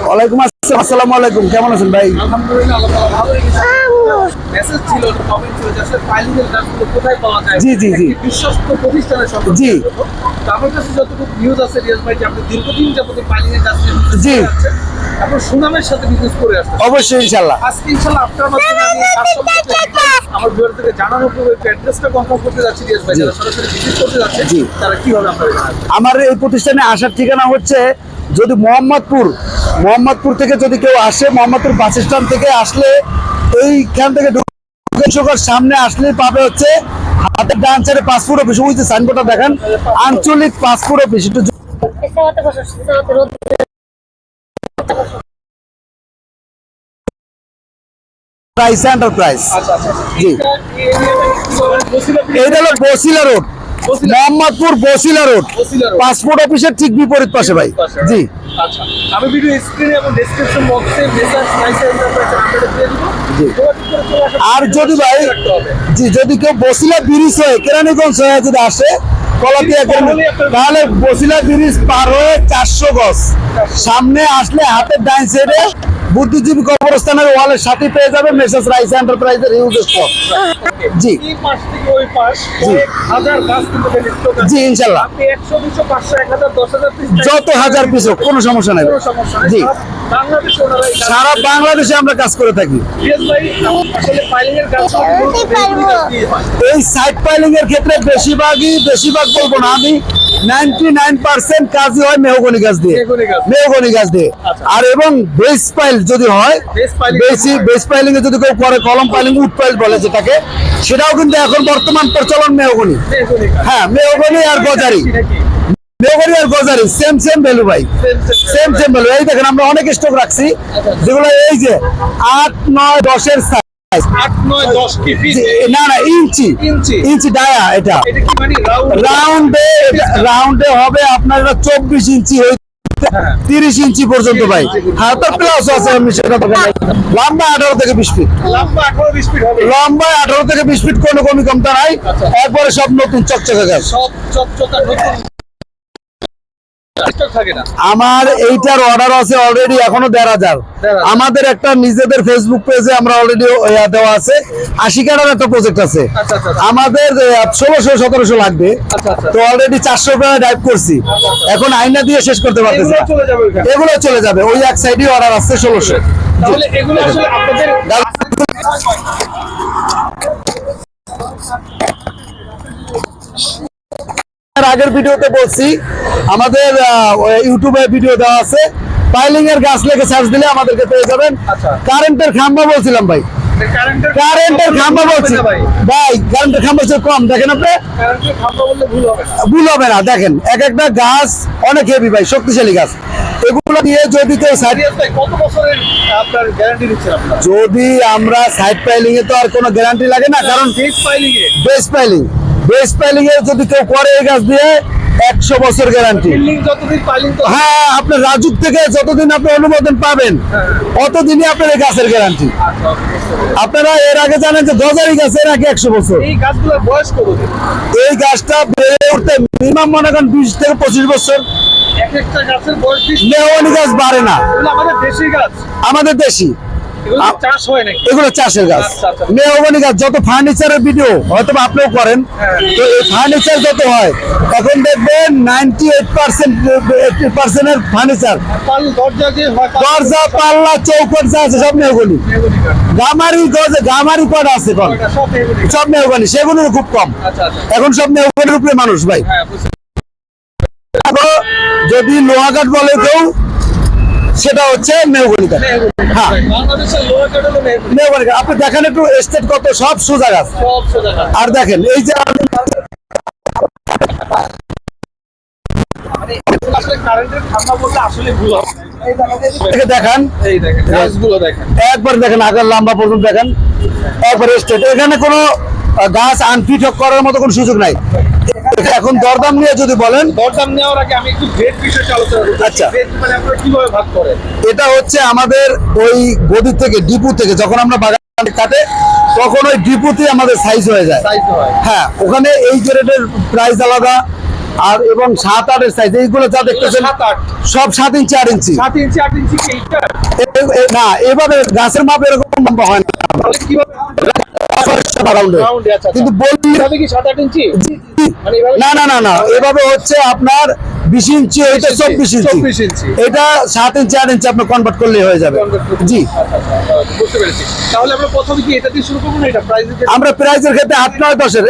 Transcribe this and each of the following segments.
ওয়ালাইকুম আসসালাম। আসসালামু আলাইকুম, কেমন আছেন ভাই? জি জি জি বিশ্বস্ত প্রতিষ্ঠানের সঙ্গে জি আমার কাছে যতটুকু নিউজ আছে রিয়াজ ভাই যে আপনি দীর্ঘদিন যাবত পাইলিং এর কাজ জি আপনার সুনামের সাথে বিজনেস করে আসছেন। অবশ্যই ইনশাআল্লাহ। আজকে ইনশাআল্লাহ আপনার মাধ্যমে আমি আমার ভিউয়ারদেরকে জানানোর পূর্বে অ্যাড্রেসটা কনফার্ম করতে যাচ্ছি রিয়াজ ভাই, যারা সরাসরি ভিজিট করতে যাচ্ছে জি তারা কিভাবে আপনাদের জানাবেন? আমার এই প্রতিষ্ঠানে আসার ঠিকানা হচ্ছে, যদি মোহাম্মদপুর থেকে যদি কেউ আসে, মোহাম্মদপুর বাস স্ট্যান্ড থেকে আসলে এইখান থেকে সামনে আসলেই পাবে হচ্ছে হাতের ডান সাইডে পাসপোর্ট অফিস, ওই যে সাইনবোর্ডটা দেখেন, আঞ্চলিক পাসপোর্ট অফিস। একটু প্রাইস এন্টারপ্রাইজ। জি, এইটা হলো Basila road, Mohammadpur Basila road, passport অফিসের ঠিক বিপরীত পাশে ভাই। জি, আচ্ছা, আমি ভিডিও স্ক্রিনে এবং ডেসক্রিপশন বক্সে মেসেজ প্রাইস এন্টারপ্রাইজ নাম্বারটা দিয়ে দিব। আর যদি ভাই জি যদি কেউ বসিলা ব্রিজ হয়ে কেরানীগঞ্জ হয়ে যদি আসে কলাপিয়া, তাহলে বসিলা ব্রিজ পার হয়ে 400 গজ সামনে আসলে হাতের ডাইন সাইডে বুদ্ধিজীবী কবরস্থানের ওয়ালের সাথে পেয়ে যাবে মেসেজ রাইস এন্টারপ্রাইজের ইউজ স্টক। জি এই পাশ থেকে ওই পাশ কয়েক হাজার গাছ কিন্তু স্টক আছে। জি ইনশাআল্লাহ, আপনি 100 200 500 1000 10000 পিস যত হাজার পিস হোক কোনো সমস্যা নাই। কোনো সমস্যা নাই। জি, বাংলাদেশে ওনারা এই কাজ সারা বাংলাদেশে আমরা কাজ করে থাকি। রিয়াজ ভাই আসলে পাইলিং এর কাজ এই সাইড পাইলিং এর ক্ষেত্রে বেশিরভাগ বলবো না আমি, 99% কাজই হয় মেহগনি গাছ দিয়ে, মেহগনি গাছ দিয়ে। আর এবং বেস পাইল যদি হয়, বেস পাইলিং এ যদি কেউ করে কলম পাইলিং, উড পাইল বলে যেটাকে, সেটাও কিন্তু এখন বর্তমান প্রচলন মেহগনি। হ্যাঁ, মেহগনি আর গজারি, মেহগনি আর গজারি সেম ভ্যালু ভাই, সেম ভ্যালু। এই দেখেন আমরা অনেক স্টক রাখছি যেগুলো এই যে 8 9 10 এর সাইজ, 8 9 10 কি পিস? না ইঞ্চি ডায়া, এটা এটা কি মানে রাউন্ডে হবে আপনার 24 ইঞ্চি, 30 ইঞ্চি পর্যন্ত ভাই। হ্যাঁ, তো প্লাস আছে এমনি, সেটা তো লম্বা 18 থেকে 20 ফিট, লম্বা 18 20 ফিট হবে, লম্বা 18 থেকে 20 ফিট, কোনো কমি কমতা নাই। এরপরে সব নতুন চকচকে গাছ, সব চকচকা নতুন স্টক থাকে না। আমার এইটার অর্ডার আছে অলরেডি এখনো 1,500। আমাদের একটা নিজেদের ফেসবুক পেজে আমরা অলরেডি দেওয়া আছে। 80 কাটার একটা প্রজেক্ট আছে আমাদের, 1600-1700 লাগবে, তো অলরেডি 400 টাকা ডাইভ করছি, এখন আইনা দিয়ে শেষ করতে পারতেছি না। এগুলো চলে যাবে, ওই এক সাইডে অর্ডার আছে 1600। তাহলে এগুলো আসলে আপনাদের আগের ভিডিওতে বলছি, আমাদের ইউটিউবে ভিডিও দেওয়া আছে, পাইলিং এর গাছ লেগে সার্চ দিলে আমাদেরকে পেয়ে যাবেন। কারেন্টের খাম্বা বলছিলাম ভাই, কারেন্টের খাম্বা বলছি ভাই, কারেন্টের খাম্বা কম দেখেন আপনি, ভুল হবে না। দেখেন এক একটা গাছ অনেক হেভি ভাই, শক্তিশালী গাছ। এগুলো দিয়ে যদি কেউ কত বছরের আপনার গ্যারান্টি দিচ্ছেন আপনারা? যদি আমরা সাইড পাইলিং এ তো আর কোনো গ্যারান্টি লাগে না, কারণ বেস পাইলিং এ যদি কেউ করে এই গাছ দিয়ে 100 বছর গ্যারান্টি। হ্যাঁ, আপনার রাজুক থেকে যতদিন আপনি অনুমোদন পাবেন অতদিনই আপনার এই গাছের গ্যারান্টি। আপনারা এর আগে জানেন যে গজারি গাছের আগে 100 বছর। এই গাছগুলোর বয়স কত? এই গাছটা বেড়ে উঠতে মিনিমাম মনে করেন 20 থেকে 25 বছর। এক একটা গাছের বয়স মেহগনি গাছ বাড়ে না, আমাদের দেশি গাছ, আমাদের দেশি, চাষ হয় নাকি? এগুলো চাষের গাছ, মেহগনি গাছ। যত ফার্নিচারের ভিডিও হয়তো আপনিও করেন, তো এই ফার্নিচার যত হয় এখন দেখবেন 98% এর ফার্নিচার, দরজা পাল্লা চৌকট যা আছে সব মেহগনি। গামারি কটা আছে সব মেহগনি, সেগুলোর খুব কম। এখন সব মেহগনির উপরে মানুষ ভাই। যদি লোহা কাঠ বলে কেউ, সেটা হচ্ছে মেহগনি কাঠ। হ্যাঁ, মেহগনি কাঠ। আপনি দেখেন একটু স্টেট কত, সব সোজা গাছ। আর দেখেন এই যে দেখান, একবার দেখেন আগের লম্বা পর্যন্ত দেখেন, একবার স্টেট। এখানে কোনো গাছ আনফিট করার মতো কোনো সুযোগ নাই। এখন দরদাম নিয়ে যদি বলেন, দরদাম নেওয়ার আগে আমি একটু রেট বিষয়টা আলোচনা করব। আচ্ছা, মানে আপনারা কিভাবে ভাগ করেন? এটা হচ্ছে আমাদের ওই গদি থেকে, ডিপু থেকে যখন আমরা বাগান কাটে তখন ওই ডিপুতে আমাদের সাইজ হয়ে যায়। হ্যাঁ, ওখানে এই রেটের প্রাইস আলাদা, আর এবং 7-8 সাইজ এইগুলো যা দেখতেছেন 7-8 সব 7 ইঞ্চি 8 ইঞ্চি 7 ইঞ্চি 8 ইঞ্চি কি এইটা? না এভাবে গাছের মাপ এরকম লম্বা হয় না তাহলে কিভাবে রাউন্ডে রাউন্ডে? আচ্ছা কিন্তু বললি কিভাবে কি 7-8 ইঞ্চি মানে এইভাবে? না এভাবে হচ্ছে আপনার 20 ইঞ্চি এটা 24 ইঞ্চি 24 ইঞ্চি। এটা 7 ইঞ্চি 8 ইঞ্চি আপনি কনভার্ট করলে হয়ে যাবে জি বুঝতে পেরেছি। তাহলে আমরা প্রথমে কি এটা দিয়ে শুরু করব না এটা প্রাইস দিয়ে? আমরা প্রাইজের ক্ষেত্রে 8-9-10 এর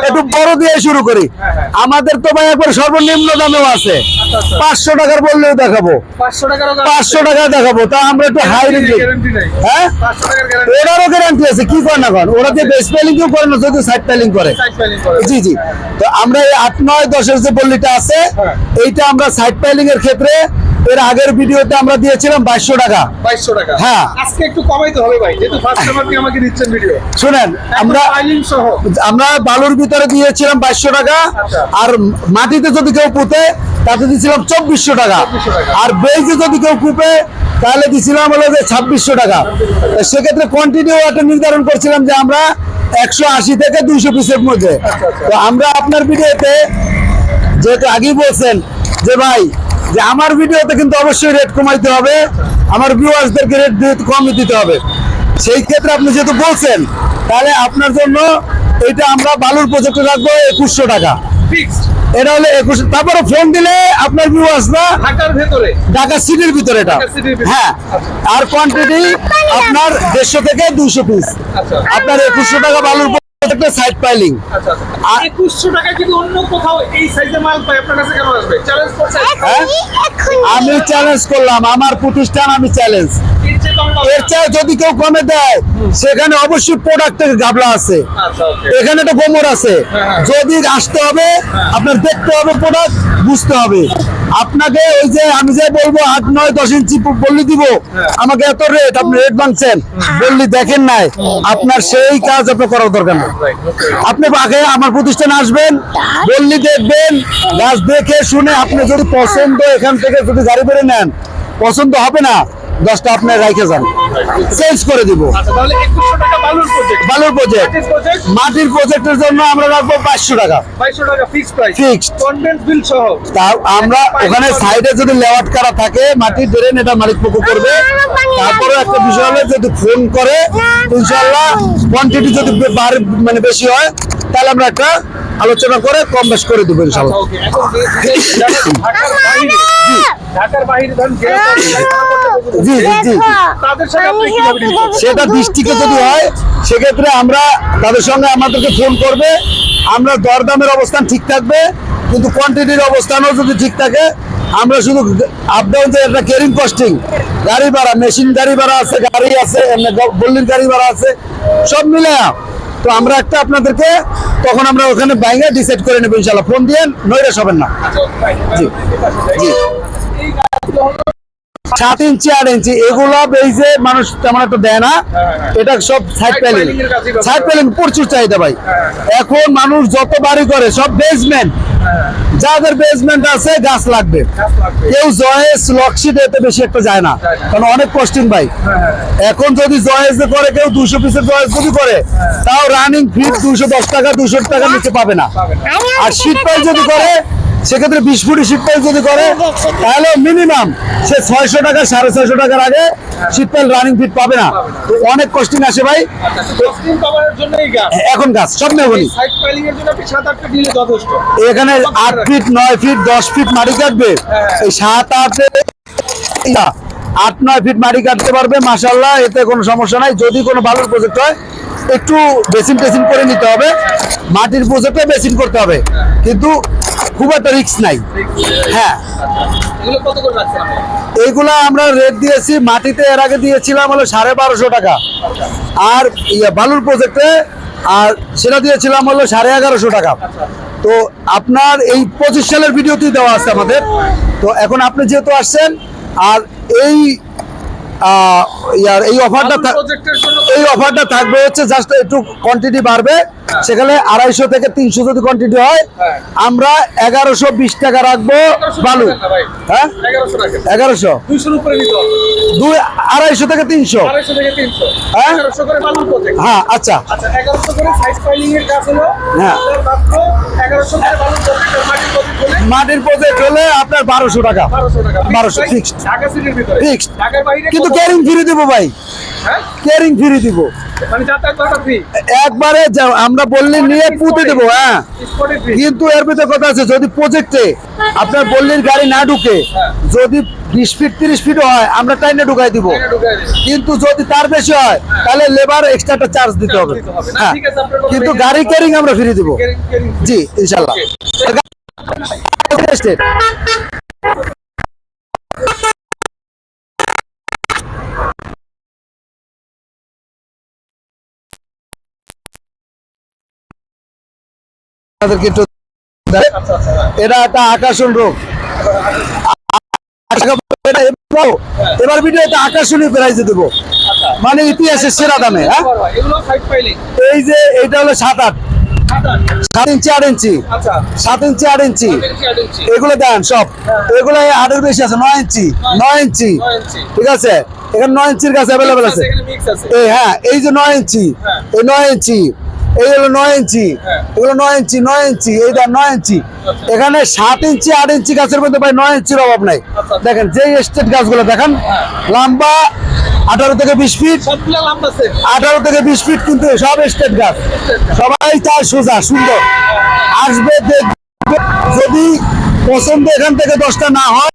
একটু বড় দিয়ে শুরু করি হ্যাঁ। আমাদের তো ভাই একবার সর্বনিম্ন দামেও আছে আচ্ছা। 500 টাকার বললেও দেখাবো 500 টাকার 500 টাকা দেখাবো তা আমরা একটু হাই রেঞ্জ গ্যারান্টি নাই। হ্যাঁ 500 টাকার গ্যারান্টি ওরারও গ্যারান্টি আছে কি করে না করেন ওরা যে বেস পেলিংও করে না যদি সাইড পেলিং করে সাইড প্যানেল করে। জি তো আমরা এই 8-9-10 এর যে বল্লিটা আছে হ্যাঁ। এইটা আমরা সাইড পাইলিং এর ক্ষেত্রে এর আগের ভিডিওতে আমরা দিয়েছিলাম 2200 টাকা 2200 টাকা। হ্যাঁ। আজকে একটু কমাইতে হবে ভাই যেহেতু ফার্স্ট টাইম আপনি আমাকে দিচ্ছেন ভিডিও। শুনেন আমরা ফাইলিং সহ আমরা বালুর ভিতরে দিয়েছিলাম 2200 টাকা আচ্ছা। আর মাটিতে যদি কেউ পুঁতে তাতে দিয়েছিলাম 2400 টাকা 2400 টাকা। আর বেজে যদি কেউ কুপে তাহলে দিয়েছিলাম হলো যে 2600 টাকা তো সেক্ষেত্রে কোয়ান্টিটিও একটা নির্ধারণ করছিলাম যে আমরা 180 থেকে 200 পিসের মধ্যে আচ্ছা। তো আমরা আপনার ভিডিওতে যেহেতু আগেই বলছেন যে ভাই যে আমার ভিডিওতে কিন্তু অবশ্যই রেট কমাইতে হবে আমার ভিউয়ার্সদেরকে রেট কমই দিতে হবে সেই ক্ষেত্রে আপনি যেহেতু বলছেন তাহলে আপনার জন্য এটা আমরা বালুর প্রজেক্টে রাখবো 2100 টাকা ফিক্সড এটা হলে 21 তারপরে ফোন দিলে আপনার ভিউয়ার্সরা ঢাকার ভেতরে। ঢাকা সিটির ভিতরে এটা ঢাকা সিটির ভিতরে। হ্যাঁ আর কোয়ান্টিটি আপনার 150 থেকে 200 পিস আচ্ছা আপনার 2100 টাকা বালুর প্রজেক্টে সাইড পাইলিং আচ্ছা। 2100 টাকা কিন্তু অন্য কোথাও এই সাইজের মাল পাই আপনার কাছে কেন আসবে? চ্যালেঞ্জ করছে। হ্যাঁ আমি চ্যালেঞ্জ করলাম আমার প্রতিষ্ঠান আমি চ্যালেঞ্জ এর চেয়ে কম পাবে এর না। চেয়ে যদি কেউ কমে দেয় সেখানে অবশ্যই প্রোডাক্টের গাবলা আছে আচ্ছা ওকে। এখানে একটা গোমর আছে হ্যাঁ। যদি আসতে হবে আপনার দেখতে হবে প্রোডাক্ট বুঝতে হবে আপনাকে ওই যে আমি যে বলবো 8-9-10 ইঞ্চি বললি দিব আমাকে এত রেট আপনি রেট ভাঙছেন বললি দেখেন নাই আপনার সেই কাজ আপনার করার দরকার নেই রাইট বুঝতে পেরেছি। আপনি আগে আমার প্রতিষ্ঠানে আসবেন বললি দেখবেন গাছ দেখে শুনে আপনি যদি পছন্দ এখান থেকে যদি গাড়ি বেড়ে নেন পছন্দ হবে না 10টা আপনি রাইখে যান চেঞ্জ করে দিব আচ্ছা তাহলে 2100 টাকা বালুর প্রজেক্ট। বালুর প্রজেক্ট প্রজেক্ট মাটির প্রজেক্টের জন্য আমরা রাখবো 500 টাকা 2200 টাকা ফিক্সড প্রাইস। Fixed। কনডেন্স বিল সহ। তা আমরা ওখানে সাইডে যদি লেআউট করা থাকে মাটির ড্রেন এটা মালিক পক্ষ করবে তারপরে একটা বিষয় হলো যদি ফোন করে ইনশাআল্লাহ কোয়ান্টিটি যদি মানে বেশি হয় তাহলে আমরা একটা আলোচনা করে কম বেশ করে দেবো ইনশাআল্লাহ ওকে এখন ঢাকার বাইরে ধরুন জি তাদের সাথে আপনি কিভাবে ডিল করছেন? সেটা ডিস্ট্রিক্টে যদি হয় সেক্ষেত্রে আমরা তাদের সঙ্গে আমাদেরকে ফোন করবে আমরা দরদামের অবস্থান ঠিক থাকবে কিন্তু কোয়ান্টিটির অবস্থানও যদি ঠিক থাকে আমরা শুধু আপ ডাউন যে একটা ক্যারিং কস্টিং গাড়ি ভাড়া মেশিন গাড়ি ভাড়া আছে গাড়ি আছে এমনি বল্লির গাড়ি ভাড়া আছে সব মিলে তো আমরা একটা আপনাদেরকে তখন আমরা ওখানে বাইরে ডিসাইড করে নেবো ইনশাল্লাহ ফোন দিয়ে নৈরাশ হবেন না আচ্ছা, ভাই, জি। জি। এই গাছগুলো হলো 7 ইঞ্চি 8 ইঞ্চি এগুলো বেজে মানুষ তেমন একটা দেয় না এটা সব সাইড Side প্যালিং piling এর কাজই ব্যবহার সাইড করে। প্যালিং প্রচুর চাহিদা ভাই এখন মানুষ যত বাড়ি করে সব বেসমেন্ট যাদের বেসমেন্ট আছে গাছ লাগবে গাছ লাগবে। কেউ জয়েস লকশিট এতে বেশি একটা যায় না যায় না। কারণ অনেক কস্টিং ভাই এখন যদি জয়েস করে কেউ 200 পিসের জয়েস যদি করে তাও রানিং ফিট 210 টাকা 200 টাকার নিচে পাবে না পাবে না। আর শীত পাইল যদি করে সেক্ষেত্রে 20 ফুটি শীত পাইল যদি করে তাহলে মিনিমাম সে 600 টাকা 650 টাকার আগে শীত পাইল রানিং ফিট পাবে না তো অনেক কস্টিং আসে ভাই আচ্ছা, কস্টিং কভারের জন্য এই গাছ। এখন গাছ সব মেহগনি সাইড পাইলিং এর জন্য আপনি 7-8টা দিলে যথেষ্ট। এখানে 8 ফিট 9 ফিট 10 ফিট মাটি কাটবে এই 7-8 ফিট মাটি কাটতে পারবে মাশাআল্লাহ এতে কোনো সমস্যা নাই যদি কোনো ভালো প্রজেক্ট হয় একটু বেসিন টেসিন করে নিতে হবে মাটির প্রজেক্টে বেসিন করতে হবে কিন্তু খুব একটা রিস্ক নাই হ্যাঁ এগুলো কত করে রাখছেন আপনি? এইগুলা আমরা রেট দিয়েছি মাটিতে এর আগে দিয়েছিলাম হলো 1250 টাকা আর বালুর প্রজেক্টে আর সেটা দিয়েছিলাম হলো 1150 টাকা তো আপনার এই 25 সালের ভিডিওতেই দেওয়া আছে আমাদের তো এখন আপনি যেহেতু আসছেন আর এই এই অফারটা প্রজেক্টের জন্য এই অফারটা থাকবে হচ্ছে জাস্ট একটু কোয়ান্টিটি বাড়বে সেখানে 250 থেকে 300 যদি কোয়ান্টিটি হয় আমরা 1120 টাকা রাখবো বালু হ্যাঁ 1100 টাকা 1100 200 এর উপরে নিতে হবে 250 থেকে 300 250 থেকে 300 হ্যাঁ? 1100 করে বালুর প্রজেক্ট হ্যাঁ আচ্ছা আচ্ছা 1100 করে সাইড ফাইলিং এর কাজ হলো হ্যাঁ। আপনার মাত্র 1100 করে বালুর প্রজেক্ট মাটির প্রজেক্ট হলে মাটির প্রজেক্ট হলে আপনার 1200 টাকা 1200 টাকা 1200 fixed। ঢাকা সিটির ভিতরে Fixed। ঢাকার বাইরে কিন্তু কত? ক্যারিং ফ্রি দিব ভাই, হ্যাঁ ক্যারিং ফ্রি দিব মানে যাতায়াত ভাড়া ফ্রি একবারে আমরা বললে নিয়ে পুঁতে দেবো। হ্যাঁ স্পটে ফ্রি কিন্তু এর ভিতরে কথা আছে, যদি প্রজেক্টে আপনার বললেন গাড়ি না ঢুকে, হ্যাঁ। যদি 20 ফিট 30 ফিট হয় আমরা টাইনে ঢুকাই দিব, এটা ঢুকায় দিন। কিন্তু যদি তার বেশি হয় তাহলে লেবার এক্সট্রা চার্জ দিতে হবে। দিতে হবে। না, হ্যাঁ ঠিক আছে, আপনার কথা কিন্তু মেনে গাড়ি নিলাম। ক্যারিং আমরা ফ্রি দিব। Carrying free. জি ইনশাল্লাহ। আপনাদেরকে একটু আচ্ছা আচ্ছা হ্যাঁ। এটা একটা আকর্ষণ রোগ। এবার ভিডিও এটা আকর্ষণীয় প্রাইজে দেবো, আচ্ছা মানে ইতিহাসের সেরা দামে। হ্যাঁ এগুলো সাইড পাইলিং এই যে এটা হলো 7-8, 7 ইঞ্চি 8 ইঞ্চি, আচ্ছা 7 ইঞ্চি 8 ইঞ্চি, 8 ইঞ্চি এগুলো দেন সব। এগুলো 8-এর বেশি আছে, 9 ইঞ্চি 9 ইঞ্চি, 9 ইঞ্চি ঠিক আছে। এখানে 9 ইঞ্চির কাছে অ্যাভেলেবেল আছে। এখানে মিক্স আছে এই হ্যাঁ এই যে 9 ইঞ্চি, হ্যাঁ। এই 9 ইঞ্চি, এই হলো 9 ইঞ্চি, হ্যাঁ। এগুলো 9 ইঞ্চি 9 ইঞ্চি, এই দেন 9 ইঞ্চি। আচ্ছা। এখানে 7 ইঞ্চি 8 ইঞ্চি গাছের মধ্যে ভাই 9 ইঞ্চির অভাব নাই। আচ্ছা। দেখেন যে স্টেট গাছগুলো দেখেন, লম্বা 18 থেকে 20 ফিট, সবগুলা লম্বা আছে 18 থেকে 20 ফিট, কিন্তু সব স্টেট গাছ। সবাই চায় সোজা সুন্দর, আসবে দেখবে, যদি পছন্দ এখান থেকে 10টা না হয়